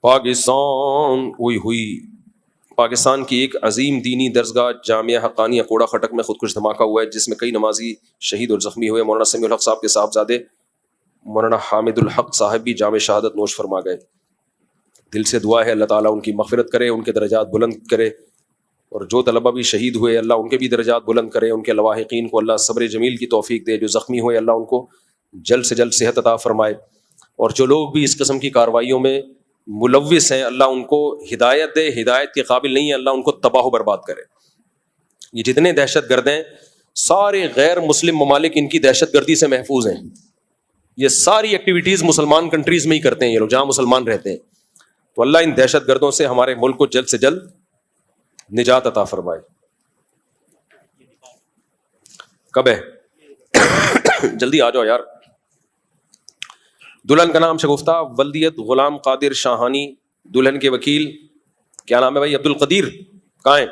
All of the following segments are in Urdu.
پاکستان ہوئی پاکستان کی ایک عظیم دینی درسگاہ جامعہ حقانیہ کوڑا خٹک میں خودکش دھماکہ ہوا ہے، جس میں کئی نمازی شہید اور زخمی ہوئے۔ مولانا سمیع الحق صاحب کے صاحبزادے مولانا حامد الحق صاحب بھی جام شہادت نوش فرما گئے۔ دل سے دعا ہے اللہ تعالیٰ ان کی مغفرت کرے، ان کے درجات بلند کرے، اور جو طلبہ بھی شہید ہوئے اللہ ان کے بھی درجات بلند کرے، ان کے لواحقین کو اللہ صبر جمیل کی توفیق دے، جو زخمی ہوئے اللہ ان کو جلد سے جلد صحت عطا فرمائے، اور جو لوگ بھی اس قسم کی کارروائیوں میں ملوث ہیں اللہ ان کو ہدایت دے، ہدایت کے قابل نہیں ہے اللہ ان کو تباہ و برباد کرے۔ یہ جتنے دہشت گرد ہیں سارے غیر مسلم ممالک ان کی دہشت گردی سے محفوظ ہیں، یہ ساری ایکٹیویٹیز مسلمان کنٹریز میں ہی کرتے ہیں یہ لوگ جہاں مسلمان رہتے ہیں، تو اللہ ان دہشت گردوں سے ہمارے ملک کو جلد سے جلد نجات عطا فرمائے۔ کب ہے؟ جلدی آ جاؤ یار۔ دلہن کا نام شگفتہ ولدیت غلام قادر شاہانی، دلہن کے وکیل کیا نام ہے بھائی؟ عبد القدیر۔ کہاں ہیں؟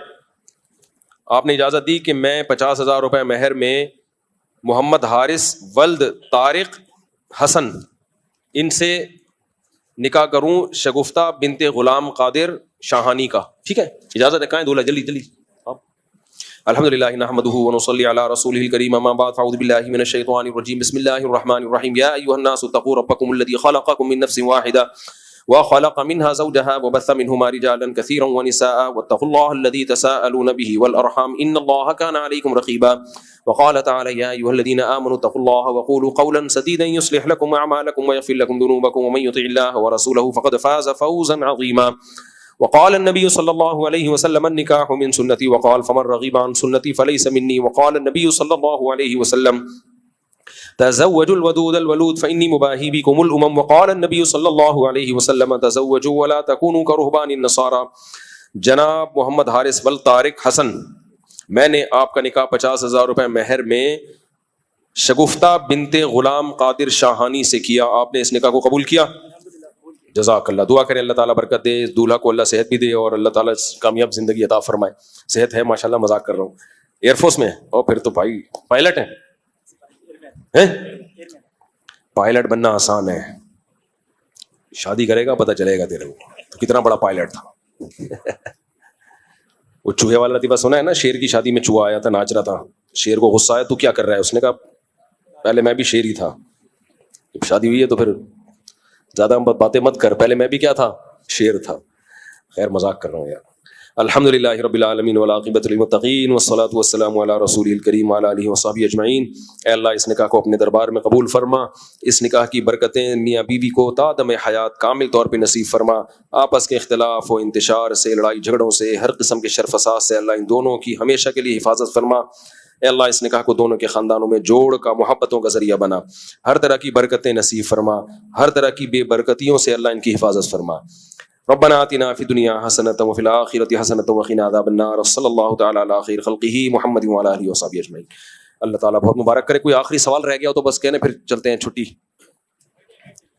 آپ نے اجازت دی کہ میں 50,000 روپے مہر میں محمد حارث ولد طارق حسن ان سے نکاح کروں شگفتہ بنت غلام قادر شاہانی کا، ٹھیک ہے؟ اجازت ہے؟ کہاں ہے دولہا؟ جلدی جلدی۔ الحمدللہ نحمدہ ونصلی علی رسولہ الکریم، اما بعد فاعوذ باللہ من الشیطان الرجیم، بسم اللہ الرحمن الرحیم، یا ایھا الناس اتقوا ربکم الذی خلقکم من نفس واحدہ وخلق منها زوجها وبث منهما رجالا كثيرا ونساء واتقوا الله الذي تساءلون به والارحام ان الله كان عليكم رقيبا وقال تعالى يا ايها الذين امنوا اتقوا الله وقولوا قولا سديدا يصلح لكم اعمالكم ويغفر لكم ذنوبكم ومن يطع الله ورسوله فقد فاز فوزا عظيما وقال النبي صلى الله عليه وسلم النكاح من سنتي وقال فمن رغب عن سنتي فليس مني وقال النبي صلى الله عليه وسلم تزوجوا الودود الولود فإني مباهي بكم الأمم وقال النبي صلی اللہ علیہ وسلم تزوجوا ولا تكونوا كرهبان النصارى۔ جناب محمد حارث ولد طارق حسن، میں نے آپ کا نکاح 50,000 روپے مہر میں شگفتہ بنت غلام قادر شاہانی سے کیا، آپ نے اس نکاح کو قبول کیا؟ جزاک اللہ۔ دعا کریں اللہ تعالیٰ برکت دے، دولہا کو اللہ صحت بھی دے اور اللہ تعالیٰ کامیاب زندگی عطا فرمائے۔ صحت ہے ماشاءاللہ، مذاق کر رہا ہوں۔ ایئر فورس میں اور پھر تو بھائی پائلٹ ہیں؟ پائلٹ بننا آسان ہے، شادی کرے گا پتہ چلے گا تیرے کو کتنا بڑا پائلٹ تھا۔ وہ چوہے والا لطیفہ سنا ہے نا، شیر کی شادی میں چوہا آیا تھا، ناچ رہا تھا، شیر کو غصہ آیا تو کیا کر رہا ہے، اس نے کہا پہلے میں بھی شیر ہی تھا، جب شادی ہوئی ہے تو پھر زیادہ باتیں مت کر، پہلے میں بھی کیا تھا، شیر تھا۔ خیر مذاق کر رہا ہوں یار۔ الحمدللہ رب العالمین والعاقبۃ للمتقین والصلاۃ والسلام علی رسولہ الکریم وعلی آلہ وصحبہ اجمعین۔ اے اللہ اس نکاح کو اپنے دربار میں قبول فرما، اس نکاح کی برکتیں میاں بیوی کو تا دم حیات کامل طور پہ نصیب فرما، آپس کے اختلاف و انتشار سے، لڑائی جھگڑوں سے، ہر قسم کے شر فساد سے اللہ ان دونوں کی ہمیشہ کے لیے حفاظت فرما۔ اے اللہ اس نکاح کو دونوں کے خاندانوں میں جوڑ کا، محبتوں کا ذریعہ بنا، ہر طرح کی برکتیں نصیب فرما، ہر طرح کی بے برکتیوں سے اللہ ان کی حفاظت فرما۔ ربنا آتنا فی الدنیا حسنۃ وفی الآخرۃ حسنۃ وقنا عذاب النار، صلی اللہ تعالی علی خیر خلقہ محمد وعلی آلہ وصحبہ اجمعین۔ اللہ تعالیٰ بہت مبارک کرے۔ کوئی آخری سوال رہ گیا ہو تو بس کہنے، پھر چلتے ہیں چھٹی۔